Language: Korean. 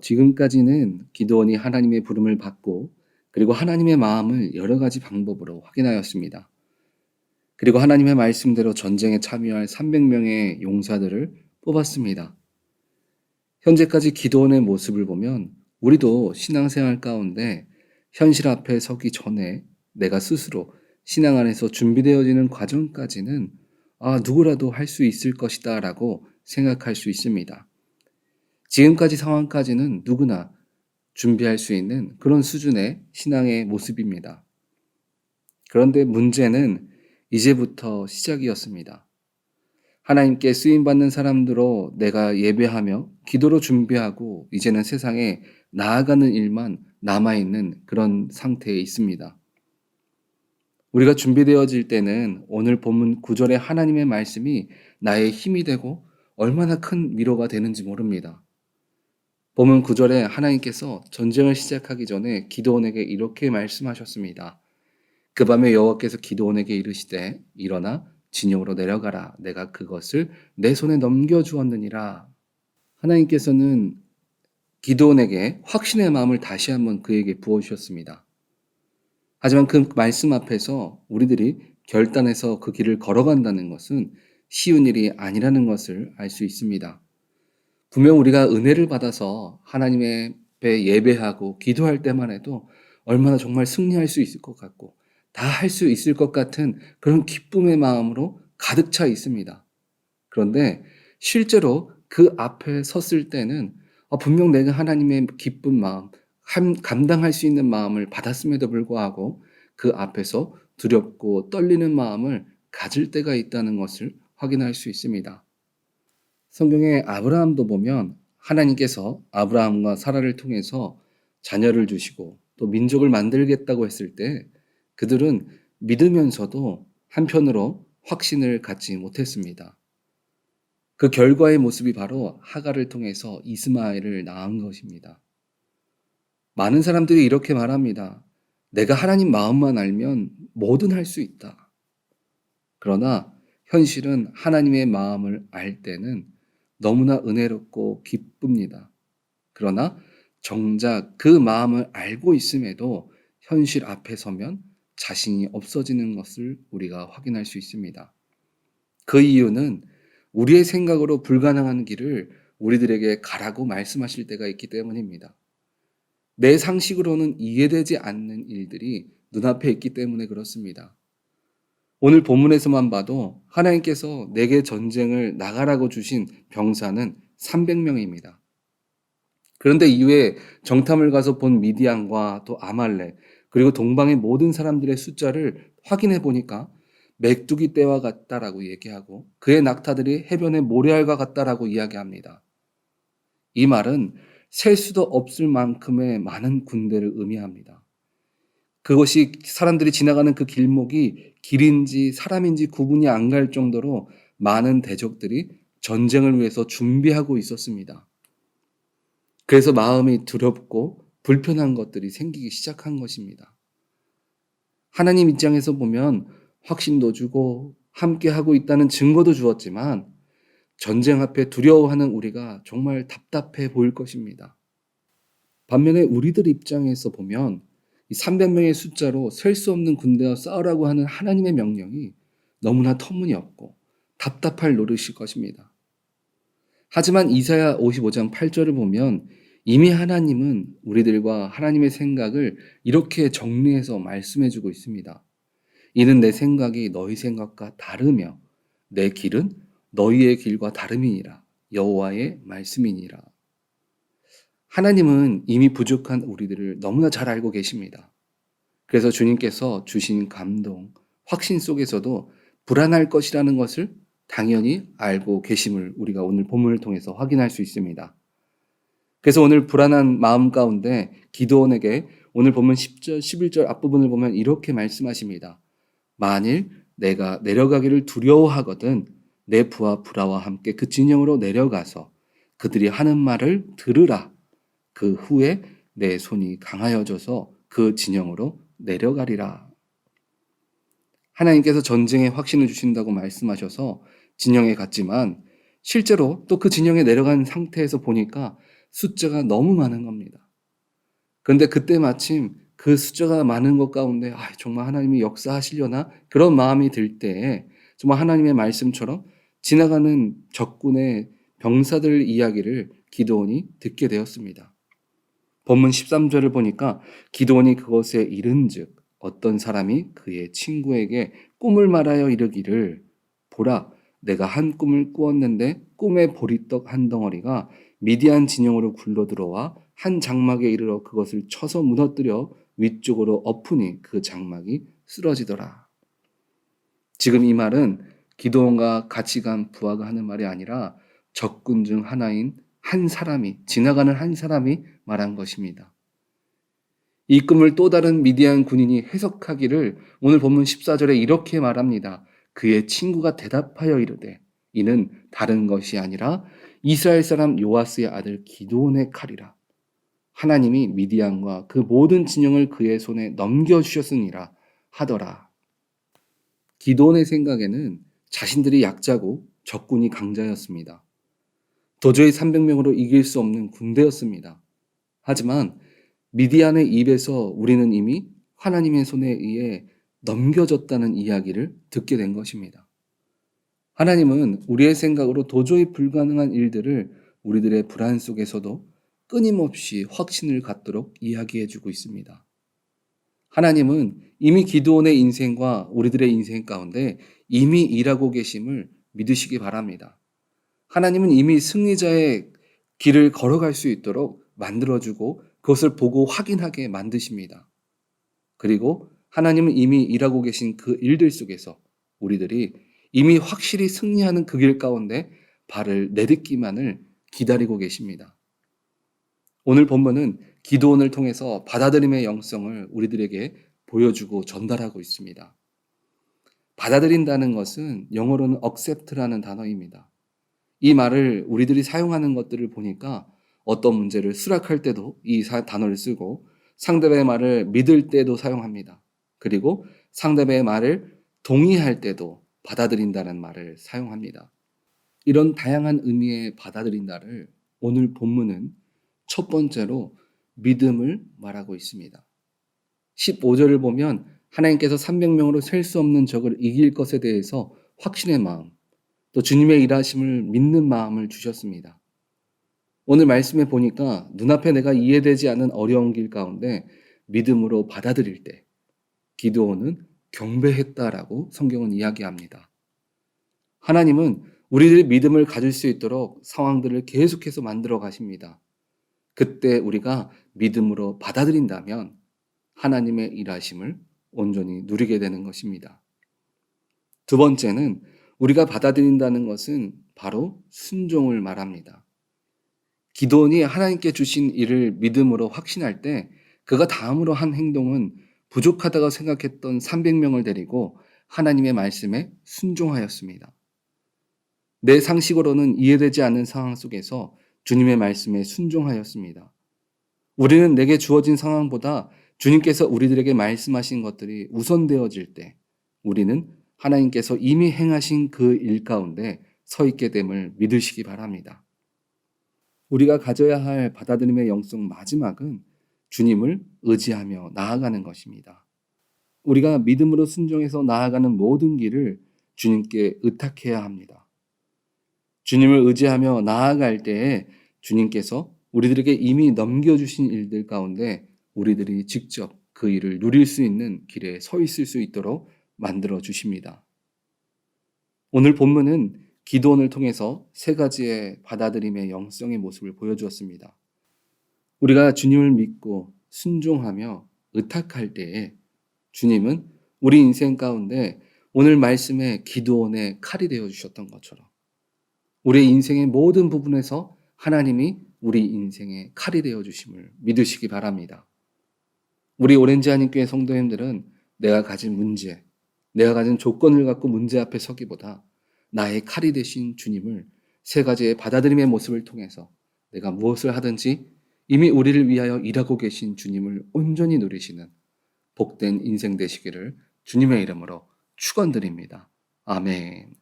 지금까지는 기드온이 하나님의 부름을 받고 그리고 하나님의 마음을 여러 가지 방법으로 확인하였습니다. 그리고 하나님의 말씀대로 전쟁에 참여할 300명의 용사들을 뽑았습니다. 현재까지 기드온의 모습을 보면 우리도 신앙생활 가운데 현실 앞에 서기 전에 내가 스스로 신앙 안에서 준비되어지는 과정까지는 누구라도 할 수 있을 것이다 라고 생각할 수 있습니다. 지금까지 상황까지는 누구나 준비할 수 있는 그런 수준의 신앙의 모습입니다. 그런데 문제는 이제부터 시작이었습니다. 하나님께 쓰임받는 사람들로 내가 예배하며 기도로 준비하고 이제는 세상에 나아가는 일만 남아있는 그런 상태에 있습니다. 우리가 준비되어질 때는 오늘 본문 9절의 하나님의 말씀이 나의 힘이 되고 얼마나 큰 위로가 되는지 모릅니다. 본문 9절에 하나님께서 전쟁을 시작하기 전에 기드온에게 이렇게 말씀하셨습니다. 그 밤에 여호와께서 기드온에게 이르시되 일어나 진영으로 내려가라. 내가 그것을 내 손에 넘겨주었느니라. 하나님께서는 기드온에게 확신의 마음을 다시 한번 그에게 부어주셨습니다. 하지만 그 말씀 앞에서 우리들이 결단해서 그 길을 걸어간다는 것은 쉬운 일이 아니라는 것을 알 수 있습니다. 분명 우리가 은혜를 받아서 하나님의 앞에 예배하고 기도할 때만 해도 얼마나 정말 승리할 수 있을 것 같고 다 할 수 있을 것 같은 그런 기쁨의 마음으로 가득 차 있습니다. 그런데 실제로 그 앞에 섰을 때는 분명 내가 하나님의 기쁜 마음, 감당할 수 있는 마음을 받았음에도 불구하고 그 앞에서 두렵고 떨리는 마음을 가질 때가 있다는 것을 확인할 수 있습니다. 성경의 아브라함도 보면 하나님께서 아브라함과 사라를 통해서 자녀를 주시고 또 민족을 만들겠다고 했을 때 그들은 믿으면서도 한편으로 확신을 갖지 못했습니다. 그 결과의 모습이 바로 하갈을 통해서 이스마엘을 낳은 것입니다. 많은 사람들이 이렇게 말합니다. 내가 하나님 마음만 알면 뭐든 할 수 있다. 그러나 현실은 하나님의 마음을 알 때는 너무나 은혜롭고 기쁩니다. 그러나 정작 그 마음을 알고 있음에도 현실 앞에 서면 자신이 없어지는 것을 우리가 확인할 수 있습니다. 그 이유는 우리의 생각으로 불가능한 길을 우리들에게 가라고 말씀하실 때가 있기 때문입니다. 내 상식으로는 이해되지 않는 일들이 눈앞에 있기 때문에 그렇습니다. 오늘 본문에서만 봐도 하나님께서 내게 전쟁을 나가라고 주신 병사는 300명입니다. 그런데 이후에 정탐을 가서 본 미디안과 또 아말렉 그리고 동방의 모든 사람들의 숫자를 확인해 보니까 메뚜기 떼와 같다라고 얘기하고 그의 낙타들이 해변의 모래알과 같다라고 이야기합니다. 이 말은 셀 수도 없을 만큼의 많은 군대를 의미합니다. 그것이 사람들이 지나가는 그 길목이 길인지 사람인지 구분이 안 갈 정도로 많은 대적들이 전쟁을 위해서 준비하고 있었습니다. 그래서 마음이 두렵고 불편한 것들이 생기기 시작한 것입니다. 하나님 입장에서 보면 확신도 주고 함께하고 있다는 증거도 주었지만 전쟁 앞에 두려워하는 우리가 정말 답답해 보일 것입니다. 반면에 우리들 입장에서 보면 이 300명의 숫자로 셀 수 없는 군대와 싸우라고 하는 하나님의 명령이 너무나 터무니없고 답답할 노릇일 것입니다. 하지만 이사야 55장 8절을 보면 이미 하나님은 우리들과 하나님의 생각을 이렇게 정리해서 말씀해주고 있습니다. 이는 내 생각이 너희 생각과 다르며 내 길은 너희의 길과 다름이니라. 여호와의 말씀이니라. 하나님은 이미 부족한 우리들을 너무나 잘 알고 계십니다. 그래서 주님께서 주신 감동, 확신 속에서도 불안할 것이라는 것을 당연히 알고 계심을 우리가 오늘 본문을 통해서 확인할 수 있습니다. 그래서 오늘 불안한 마음 가운데 기드온에게 오늘 본문 10절, 11절 앞부분을 보면 이렇게 말씀하십니다. 만일 내가 내려가기를 두려워하거든 내 부하 브라와 함께 그 진영으로 내려가서 그들이 하는 말을 들으라. 그 후에 내 손이 강하여져서 그 진영으로 내려가리라. 하나님께서 전쟁에 확신을 주신다고 말씀하셔서 진영에 갔지만 실제로 또 그 진영에 내려간 상태에서 보니까 숫자가 너무 많은 겁니다. 그런데 그때 마침 그 숫자가 많은 것 가운데 정말 하나님이 역사하시려나 그런 마음이 들 때에 정말 하나님의 말씀처럼 지나가는 적군의 병사들 이야기를 기드온이 듣게 되었습니다. 본문 13절을 보니까 기드온이 그것에 이른즉 어떤 사람이 그의 친구에게 꿈을 말하여 이르기를 보라 내가 한 꿈을 꾸었는데 꿈의 보리떡 한 덩어리가 미디안 진영으로 굴러들어와 한 장막에 이르러 그것을 쳐서 무너뜨려 위쪽으로 엎으니 그 장막이 쓰러지더라. 지금 이 말은 기드온과 같이 간 부하가 하는 말이 아니라 적군 중 하나인 지나가는 한 사람이 말한 것입니다. 이 꿈을 또 다른 미디안 군인이 해석하기를 오늘 본문 14절에 이렇게 말합니다. 그의 친구가 대답하여 이르되 이는 다른 것이 아니라 이스라엘 사람 요아스의 아들 기드온의 칼이라. 하나님이 미디안과 그 모든 진영을 그의 손에 넘겨주셨으니라 하더라. 기드온의 생각에는 자신들이 약자고 적군이 강자였습니다. 도저히 300명으로 이길 수 없는 군대였습니다. 하지만 미디안의 입에서 우리는 이미 하나님의 손에 의해 넘겨졌다는 이야기를 듣게 된 것입니다. 하나님은 우리의 생각으로 도저히 불가능한 일들을 우리들의 불안 속에서도 끊임없이 확신을 갖도록 이야기해주고 있습니다. 하나님은 이미 기드온의 인생과 우리들의 인생 가운데 이미 일하고 계심을 믿으시기 바랍니다. 하나님은 이미 승리자의 길을 걸어갈 수 있도록 만들어주고 그것을 보고 확인하게 만드십니다. 그리고 하나님은 이미 일하고 계신 그 일들 속에서 우리들이 이미 확실히 승리하는 그 길 가운데 발을 내딛기만을 기다리고 계십니다. 오늘 본문은 기드온을 통해서 받아들임의 영성을 우리들에게 보여주고 전달하고 있습니다. 받아들인다는 것은 영어로는 accept라는 단어입니다. 이 말을 우리들이 사용하는 것들을 보니까 어떤 문제를 수락할 때도 이 단어를 쓰고 상대방의 말을 믿을 때도 사용합니다. 그리고 상대방의 말을 동의할 때도 받아들인다는 말을 사용합니다. 이런 다양한 의미의 받아들인다를 오늘 본문은 첫 번째로 믿음을 말하고 있습니다. 15절을 보면 하나님께서 300명으로 셀 수 없는 적을 이길 것에 대해서 확신의 마음, 또 주님의 일하심을 믿는 마음을 주셨습니다. 오늘 말씀에 보니까 눈앞에 내가 이해되지 않는 어려운 길 가운데 믿음으로 받아들일 때 기드온은 경배했다라고 성경은 이야기합니다. 하나님은 우리들의 믿음을 가질 수 있도록 상황들을 계속해서 만들어 가십니다. 그때 우리가 믿음으로 받아들인다면 하나님의 일하심을 온전히 누리게 되는 것입니다. 두 번째는 우리가 받아들인다는 것은 바로 순종을 말합니다. 기드온이 하나님께 주신 일을 믿음으로 확신할 때 그가 다음으로 한 행동은 부족하다고 생각했던 300명을 데리고 하나님의 말씀에 순종하였습니다. 내 상식으로는 이해되지 않는 상황 속에서 주님의 말씀에 순종하였습니다. 우리는 내게 주어진 상황보다 주님께서 우리들에게 말씀하신 것들이 우선되어질 때 우리는 하나님께서 이미 행하신 그 일 가운데 서 있게 됨을 믿으시기 바랍니다. 우리가 가져야 할 받아들임의 영성 마지막은 주님을 의지하며 나아가는 것입니다. 우리가 믿음으로 순종해서 나아가는 모든 길을 주님께 의탁해야 합니다. 주님을 의지하며 나아갈 때에 주님께서 우리들에게 이미 넘겨주신 일들 가운데 우리들이 직접 그 일을 누릴 수 있는 길에 서 있을 수 있도록 만들어 주십니다. 오늘 본문은 기드온을 통해서 세 가지의 받아들임의 영성의 모습을 보여주었습니다. 우리가 주님을 믿고 순종하며 의탁할 때에 주님은 우리 인생 가운데 오늘 말씀에 기드온의 칼이 되어 주셨던 것처럼 우리의 인생의 모든 부분에서 하나님이 우리 인생의 칼이 되어 주심을 믿으시기 바랍니다. 우리 오렌지 한인교회 성도님들은 내가 가진 문제, 내가 가진 조건을 갖고 문제 앞에 서기보다 나의 칼이 되신 주님을 세 가지의 받아들임의 모습을 통해서 내가 무엇을 하든지 이미 우리를 위하여 일하고 계신 주님을 온전히 누리시는 복된 인생 되시기를 주님의 이름으로 축원드립니다. 아멘.